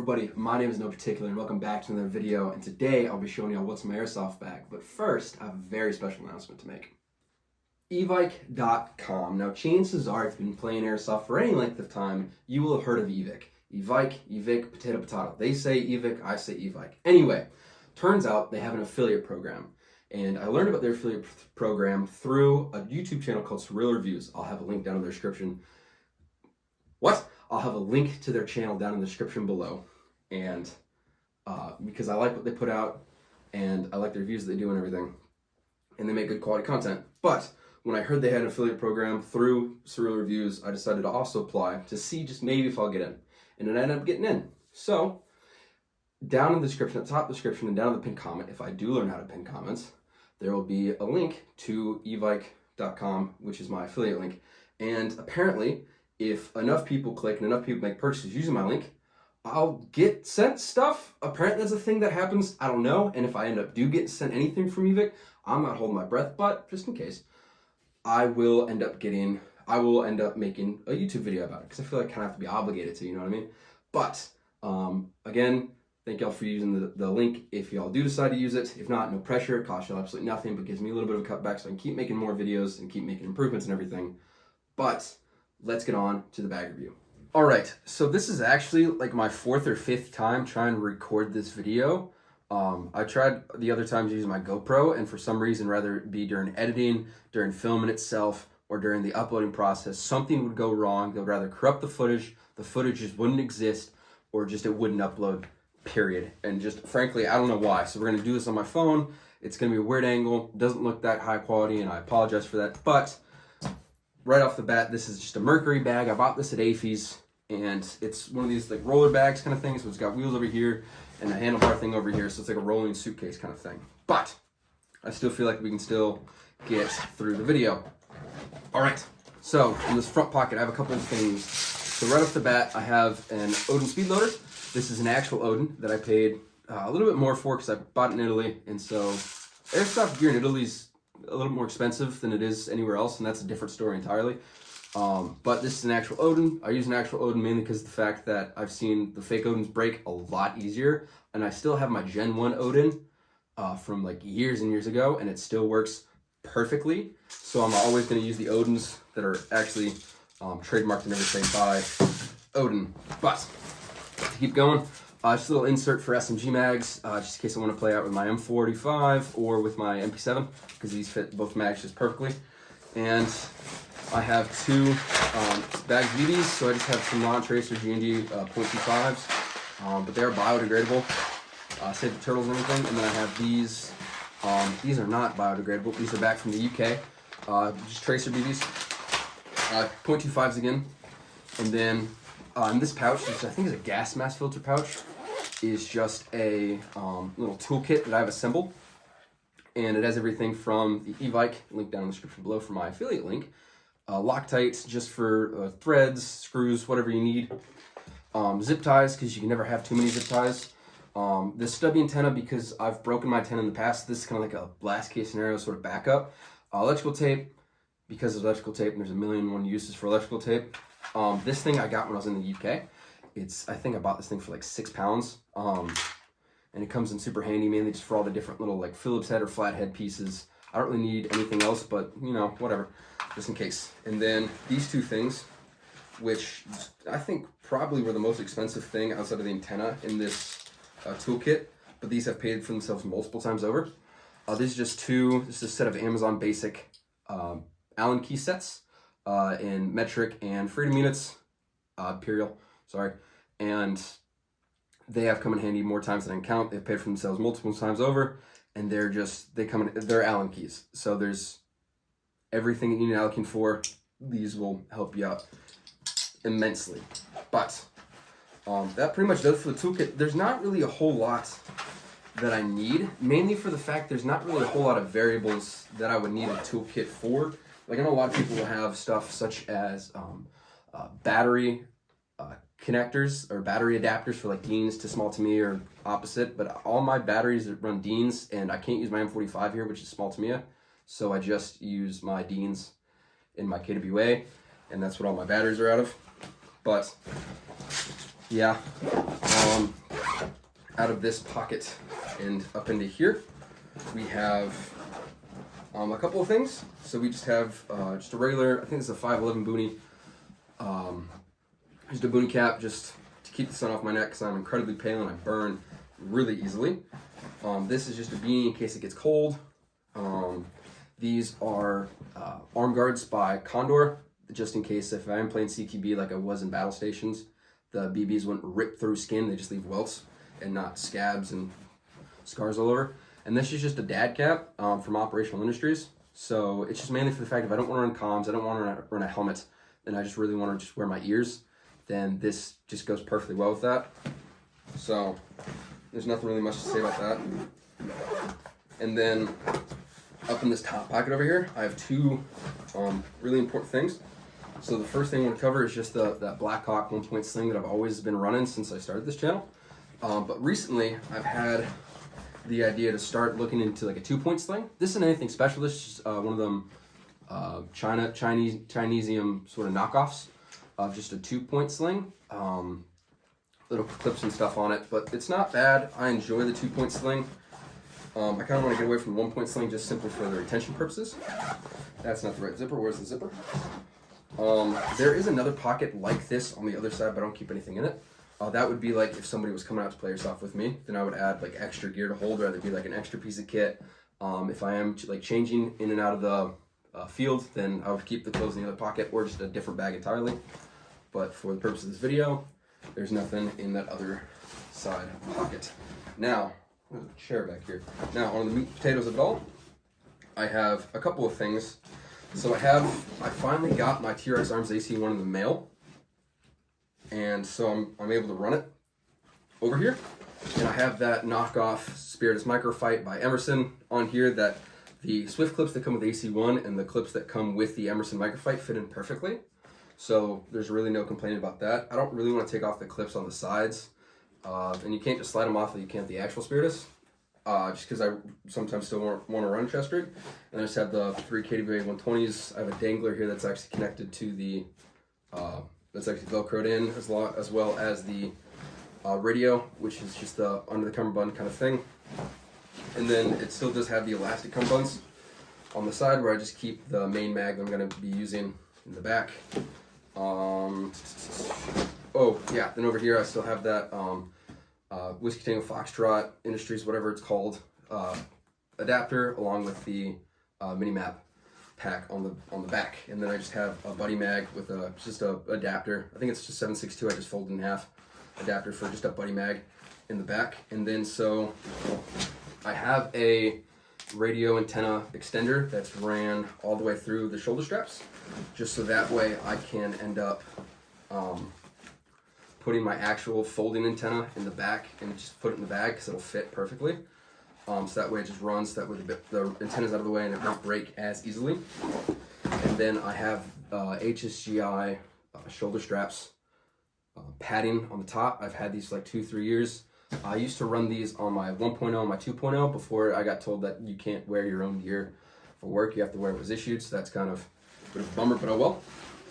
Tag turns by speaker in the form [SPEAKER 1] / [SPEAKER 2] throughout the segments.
[SPEAKER 1] everybody, my name is No Particular and welcome back to another video, and today I'll be showing y'all what's in my Airsoft bag. But first, I have a very special announcement to make. evike.com. Now chances are, if you've been playing Airsoft for any length of time, you will have heard of Evike. Evike, potato, potato. They say Evike, I say Evike. Anyway, turns out they have an affiliate program. And I learned about their affiliate program through a YouTube channel called Surreal Reviews. I'll have a link down in the description. I'll have a link to their channel down in the description below. And because I like what they put out, and I like the reviews they do and everything, and they make good quality content. But when I heard they had an affiliate program through Surreal Reviews, I decided to also apply to see just maybe if I'll get in. And then I ended up getting in. So down in the description, at the top of the description, and down in the pinned comment, if I do learn how to pin comments, there will be a link to evike.com, which is my affiliate link. And apparently, if enough people click and enough people make purchases using my link, I'll get sent stuff. Apparently that's a thing that happens. I don't know. And if I do get sent anything from Evike, I'm not holding my breath, but just in case, I will end up making a YouTube video about it, because I feel like I kind of have to be obligated to, you know what I mean? But again, thank y'all for using the link if y'all do decide to use it. If not, no pressure. It costs y'all absolutely nothing, but gives me a little bit of a cutback so I can keep making more videos and keep making improvements and everything. But let's get on to the bag review. All right, so this is actually like my 4th or 5th time trying to record this video. I tried the other times using my GoPro, and for some reason, rather it be during editing, during filming itself, or during the uploading process, something would go wrong. They would rather corrupt the footage just wouldn't exist, or just it wouldn't upload, period. And just frankly, I don't know why. So we're gonna do this on my phone. It's gonna be a weird angle, doesn't look that high quality, and I apologize for that, but right off the bat, this is just a Mercury bag. I bought this at AFES, and it's one of these like roller bags kind of thing. So it's got wheels over here and a handlebar thing over here. So it's like a rolling suitcase kind of thing. But I still feel like we can still get through the video. All right. So in this front pocket, I have a couple of things. So right off the bat, I have an Odin speed loader. This is an actual Odin that I paid a little bit more for because I bought it in Italy. And so Airsoft gear in Italy is a little more expensive than it is anywhere else, and that's a different story entirely. But this is an actual Odin. I use an actual Odin mainly because of the fact that I've seen the fake Odins break a lot easier, and I still have my Gen 1 Odin from like years and years ago, and it still works perfectly. So I'm always going to use the Odins that are actually trademarked and everything by Odin. But to keep going, just a little insert for SMG mags, just in case I want to play out with my M445 or with my MP7, because these fit both mags just perfectly. And I have 2 bags of BBs, so I just have some non-tracer G&D .25s, but they're biodegradable, save the turtles and everything. And then I have these. These are not biodegradable. These are back from the UK, just tracer BBs, .25s again. And then in this pouch, which I think is a gas mask filter pouch, is just a little toolkit that I've assembled, and it has everything from the Evike, link down in the description below for my affiliate link, Loctites just for threads, screws, whatever you need, zip ties because you can never have too many zip ties, this stubby antenna because I've broken my antenna in the past. This is kind of like a blast case scenario sort of backup, electrical tape because of electrical tape, and there's a million and one uses for electrical tape. This thing I got when I was in the UK. I think I bought this thing for like £6, and it comes in super handy, mainly just for all the different little like Phillips head or flat head pieces. I don't really need anything else, but you know, whatever, just in case. And then these 2 things, which I think probably were the most expensive thing outside of the antenna in this toolkit, but these have paid for themselves multiple times over. These are just this is a set of Amazon basic Allen key sets in metric and freedom units, imperial. Sorry, and they have come in handy more times than I can count. They've paid for themselves multiple times over, and they're Allen keys. So there's everything that you need Allen key for. These will help you out immensely. But that pretty much does it for the toolkit. There's not really a whole lot that I need, mainly for the fact there's not really a whole lot of variables that I would need a toolkit for. Like I know a lot of people will have stuff such as battery connectors or battery adapters for like Deans to small to me or opposite, but all my batteries run Deans, and I can't use my M45 here, which is small to me, so I just use my Deans in my KWA, and that's what all my batteries are out of. But yeah, out of this pocket and up into here, we have a couple of things. So we just have just a regular, I think this is a 511 boonie, just a boonie cap just to keep the sun off my neck because I'm incredibly pale and I burn really easily. This is just a beanie in case it gets cold. These are arm guards by Condor, just in case if I'm playing CQB like I was in battle stations, the BBs wouldn't rip through skin, they just leave welts and not scabs and scars all over. And this is just a dad cap from Operational Industries. So it's just mainly for the fact if I don't want to run comms, I don't want to run a helmet, and I just really want to just wear my ears, then this just goes perfectly well with that. So there's nothing really much to say about that. And then up in this top pocket over here, I have two really important things. So the first thing I want to cover is just that Blackhawk 1-point sling that I've always been running since I started this channel. But recently I've had the idea to start looking into like a 2-point sling. This isn't anything special. This is just one of them Chinesium sort of knockoffs of just a 2-point sling. Little clips and stuff on it, but it's not bad. I enjoy the 2-point sling. I kind of want to get away from the 1-point sling just simply for the retention purposes. That's not the right zipper. Where's the zipper? There is another pocket like this on the other side, but I don't keep anything in it. That would be like if somebody was coming out to play Airsoft with me, then I would add like extra gear to hold, or there'd be like an extra piece of kit. If I am like changing in and out of the field, then I would keep the clothes in the other pocket or just a different bag entirely. But for the purpose of this video, there's nothing in that other side pocket. Now, there's a chair back here. Now, on the meat and potatoes of it all, I have a couple of things. So I finally got my TRX Arms AC1 in the mail. And so I'm able to run it over here. And I have that knockoff Spiritus Microfight by Emerson on here that the Swift clips that come with AC1 and the clips that come with the Emerson Microfight fit in perfectly. So there's really no complaining about that. I don't really want to take off the clips on the sides. And you can't just slide them off like you can with the actual Spiritus. Just because I sometimes still want to run chest rig. And I just have the 3 KWA 120s. I have a dangler here that's actually connected to the, that's actually Velcroed in, as well as the radio, which is just the under the cummerbund kind of thing. And then it still does have the elastic cummerbunds on the side where I just keep the main mag that I'm going to be using in the back. Oh yeah, then over here I still have that Whiskey Tango Foxtrot Industries, whatever it's called, adapter, along with the mini map pack on the back. And then I just have a buddy mag with just a adapter. I think it's just 762. I just folded in half adapter for just a buddy mag in the back. And then so I have a radio antenna extender that's ran all the way through the shoulder straps, just so that way I can end up putting my actual folding antenna in the back and just put it in the bag because it'll fit perfectly. So that way it just runs, that way the antenna's out of the way and it won't break as easily. And then I have HSGI shoulder straps, padding on the top. I've had these for like 2-3 years. I used to run these on my 1.0 and my 2.0 before I got told that you can't wear your own gear for work. You have to wear what was issued, so that's kind of a bit of a bummer, but oh well.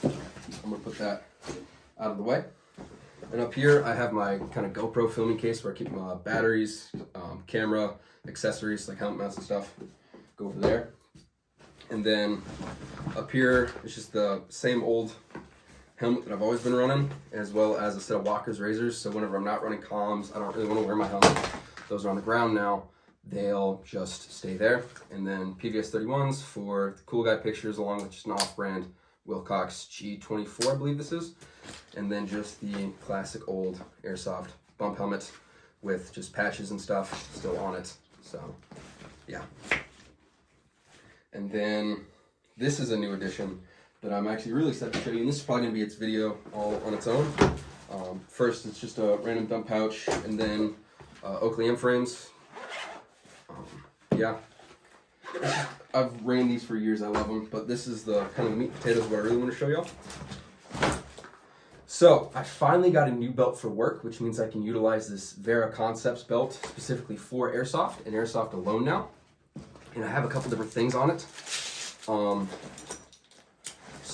[SPEAKER 1] I'm gonna put that out of the way. And up here I have my kind of GoPro filming case where I keep my batteries, camera, accessories like helmet mounts and stuff. Go over there. And then up here it's just the same old helmet that I've always been running, as well as a set of Walker's razors. So whenever I'm not running comms, I don't really want to wear my helmet. Those are on the ground now. They'll just stay there. And then PVS 31s for the cool guy pictures, along with just an off-brand Wilcox G24, I believe this is. And then just the classic old Airsoft bump helmet with just patches and stuff still on it. So, yeah. And then this is a new addition that I'm actually really excited to show you, and this is probably going to be its video all on its own. First, it's just a random dump pouch, and then Oakley M frames. Yeah, I've ran these for years. I love them, but this is the kind of meat and potatoes what I really want to show y'all. So I finally got a new belt for work, which means I can utilize this Vera Concepts belt specifically for Airsoft and Airsoft alone now. And I have a couple different things on it.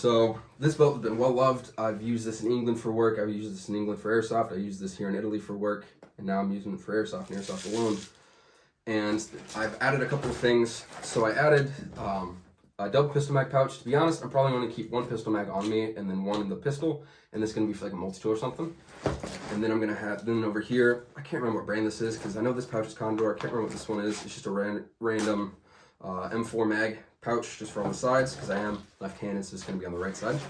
[SPEAKER 1] So this belt has been well loved. I've used this in England for work. I've used this in England for Airsoft. I used this here in Italy for work. And now I'm using it for Airsoft and Airsoft alone. And I've added a couple of things. So I added a double pistol mag pouch. To be honest, I'm probably going to keep one pistol mag on me and then one in the pistol. And this is going to be for like a multi-tool or something. And then I'm going to have, then over here, I can't remember what brand this is because I know this pouch is Condor. I can't remember what this one is. It's just a random M4 mag pouch just for on the sides because I am left-handed, so it's going to be on the right side.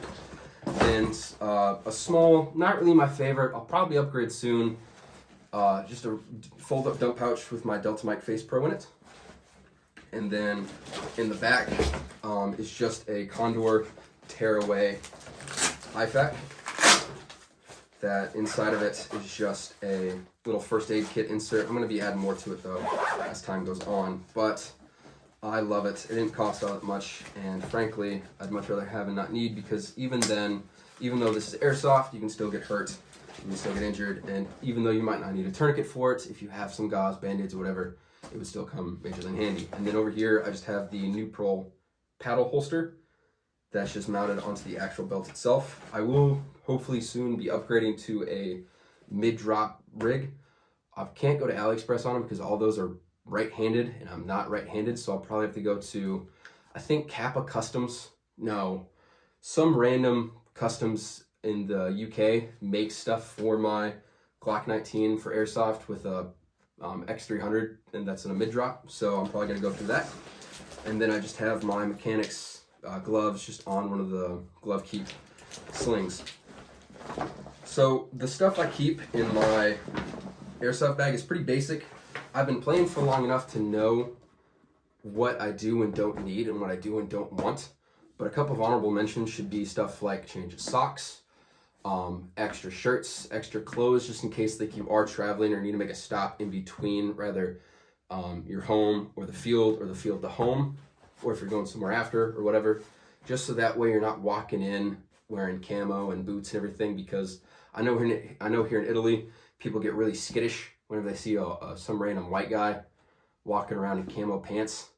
[SPEAKER 1] And a small, not really my favorite, I'll probably upgrade soon, just a fold-up dump pouch with my Delta Mic Face Pro in it. And then in the back is just a Condor Tearaway IFAK. That inside of it is just a little first aid kit insert. I'm going to be adding more to it though as time goes on, but I love it. It didn't cost all that much, and frankly, I'd much rather have and not need, because even then, even though this is Airsoft, you can still get hurt, you can still get injured, and even though you might not need a tourniquet for it, if you have some gauze, band-aids, or whatever, it would still come majorly handy. And then over here, I just have the neutral paddle holster that's just mounted onto the actual belt itself. I will hopefully soon be upgrading to a mid-drop rig. I can't go to AliExpress on them because all those are right-handed and I'm not right-handed, so I'll probably have to go to, I think Kappa Customs, no, some random customs in the UK makes stuff for my Glock 19 for Airsoft with a X300, and that's in a mid-drop, so I'm probably going to go through that. And then I just have my mechanics gloves just on one of the glove keep slings. So the stuff I keep in my Airsoft bag is pretty basic. I've been playing for long enough to know what I do and don't need and what I do and don't want. But a couple of honorable mentions should be stuff like change of socks, extra shirts, extra clothes, just in case like you are traveling or need to make a stop in between, rather your home or the field to home, or if you're going somewhere after or whatever, just so that way you're not walking in wearing camo and boots and everything, because I know here in Italy, people get really skittish whenever they see some random white guy walking around in camo pants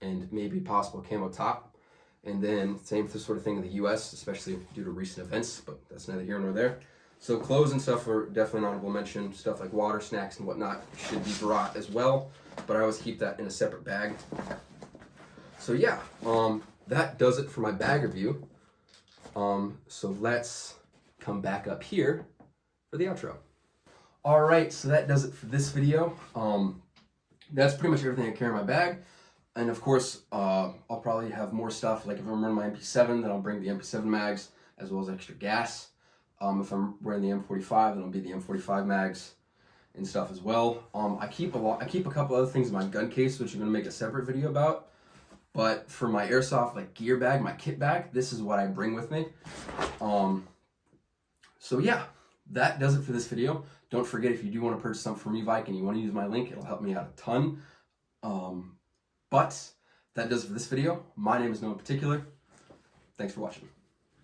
[SPEAKER 1] and maybe possible camo top. And then same sort of thing in the US, especially due to recent events, but that's neither here nor there. So clothes and stuff are definitely an honorable mention. Stuff like water, snacks, and whatnot should be brought as well, but I always keep that in a separate bag. So yeah, that does it for my bag review. So let's come back up here for the outro. All right, so that does it for this video. That's pretty much everything I carry in my bag. And of course, I'll probably have more stuff. Like if I'm running my MP7, then I'll bring the MP7 mags as well as extra gas. If I'm wearing the M45, then it'll be the M45 mags and stuff as well. I keep a couple other things in my gun case, which I'm gonna make a separate video about. But for my Airsoft like gear bag, my kit bag, this is what I bring with me. So yeah, that does it for this video. Don't forget, if you do want to purchase something from eVike and you want to use my link, it'll help me out a ton. But that does it for this video. My name is no one particular. Thanks for watching.